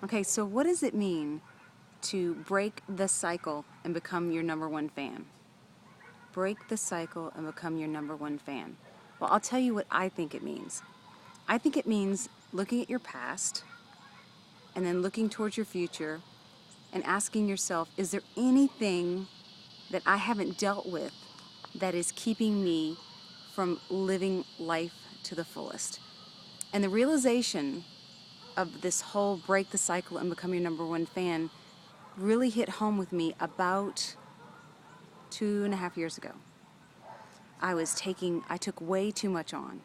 Okay, so what does it mean to break the cycle and become your number one fan? Break the cycle and become your number one fan. Well, I'll tell you what I think it means. I think it means looking at your past and then looking towards your future and asking yourself, is there anything that I haven't dealt with that is keeping me from living life to the fullest? And the realization of this whole break the cycle and become your number one fan really hit home with me about 2.5 years ago. I took way too much on.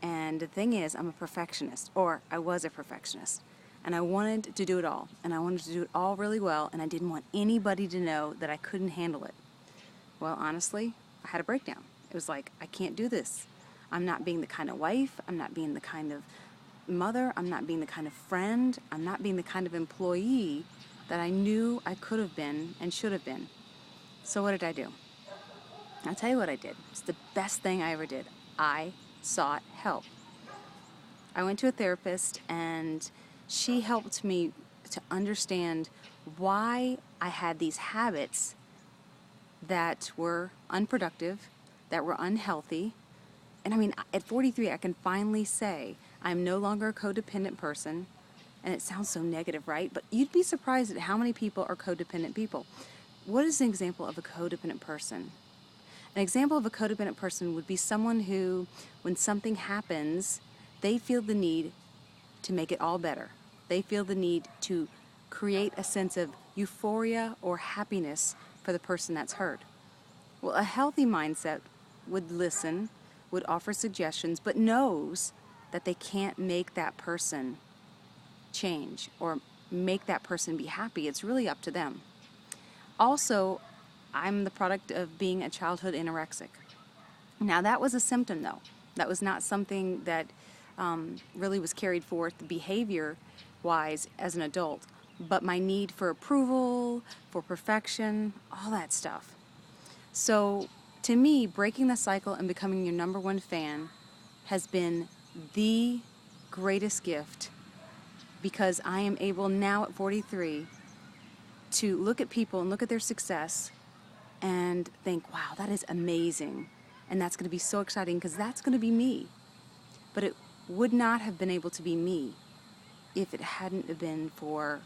And the thing is, I'm a perfectionist, or I was a perfectionist. And I wanted to do it all. And I wanted to do it all really well, and I didn't want anybody to know that I couldn't handle it. Well, honestly, I had a breakdown. It was like, I can't do this. I'm not being the kind of wife. I'm not being the kind of mother. I'm not being the kind of friend. I'm not being the kind of employee that I knew I could have been and should have been. So what did I do? I'll tell you what I did. It's the best thing I ever did. I sought help. I went to a therapist, and she helped me to understand why I had these habits that were unproductive, that were unhealthy. And I mean, at 43, I can finally say I'm no longer a codependent person. And it sounds so negative, right? But you'd be surprised at how many people are codependent people. What is an example of a codependent person? An example of a codependent person would be someone who, when something happens, they feel the need to make it all better. They feel the need to create a sense of euphoria or happiness for the person that's hurt. Well, a healthy mindset would listen, would offer suggestions, but knows that they can't make that person change or make that person be happy. It's really up to them. Also, I'm the product of being a childhood anorexic. Now, that was a symptom, though. That was not something that really was carried forth behavior-wise as an adult, but my need for approval, for perfection, all that stuff. So, to me, breaking the cycle and becoming your number one fan has been the greatest gift, because I am able now at 43 to look at people and look at their success and think, wow, that is amazing. And that's going to be so exciting because that's going to be me. But it would not have been able to be me if it hadn't have been for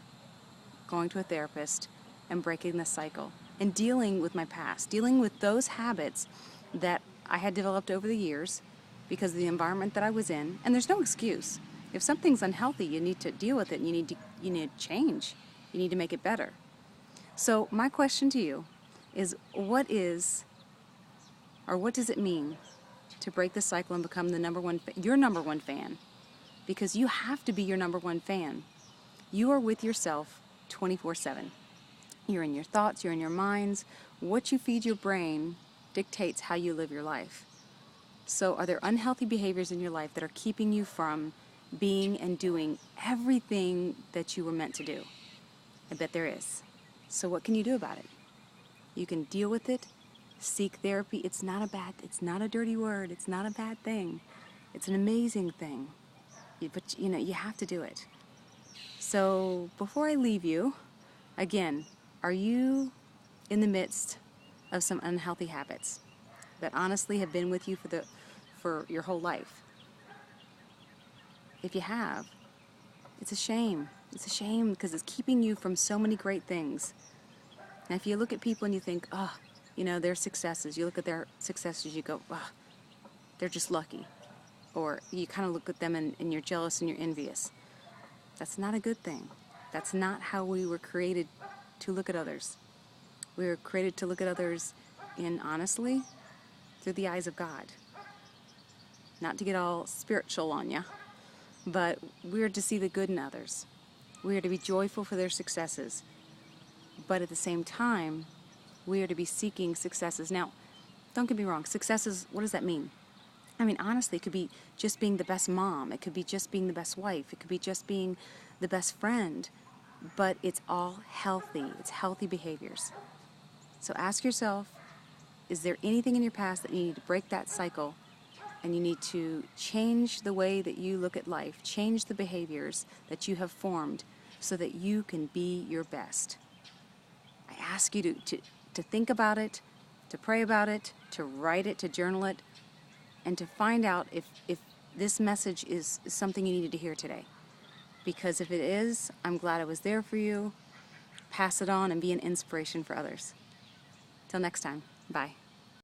going to a therapist and breaking the cycle and dealing with my past, dealing with those habits that I had developed over the years because of the environment that I was in. And there's no excuse. If something's unhealthy, you need to deal with it, and you need to change. You need to make it better. So my question to you is, what does it mean to break the cycle and become your number one fan? Because you have to be your number one fan. You are with yourself 24/7. You're in your thoughts, you're in your minds. What you feed your brain dictates how you live your life. So are there unhealthy behaviors in your life that are keeping you from being and doing everything that you were meant to do? I bet there is. So what can you do about it? You can deal with it, seek therapy. It's not a dirty word. It's not a bad thing. It's an amazing thing. But you have to do it. So before I leave you, again, are you in the midst of some unhealthy habits that honestly have been with you for your whole life? If you have, it's a shame. It's a shame because it's keeping you from so many great things. Now, if you look at people and you think, their successes, you look at their successes, you go, they're just lucky. Or you kind of look at them and you're jealous and you're envious. That's not a good thing. That's not how we were created to look at others. We were created to look at others honestly, through the eyes of God. Not to get all spiritual on you, but we're to see the good in others. We are to be joyful for their successes. But at the same time, we are to be seeking successes. Now, don't get me wrong, successes, what does that mean? I mean, honestly, it could be just being the best mom. It could be just being the best wife. It could be just being the best friend. But it's all healthy. It's healthy behaviors. So ask yourself, is there anything in your past that you need to break that cycle, and you need to change the way that you look at life, change the behaviors that you have formed so that you can be your best. I ask you to think about it, to pray about it, to write it, to journal it, and to find out if this message is something you needed to hear today. Because if it is, I'm glad I was there for you. Pass it on and be an inspiration for others. Till next time, bye.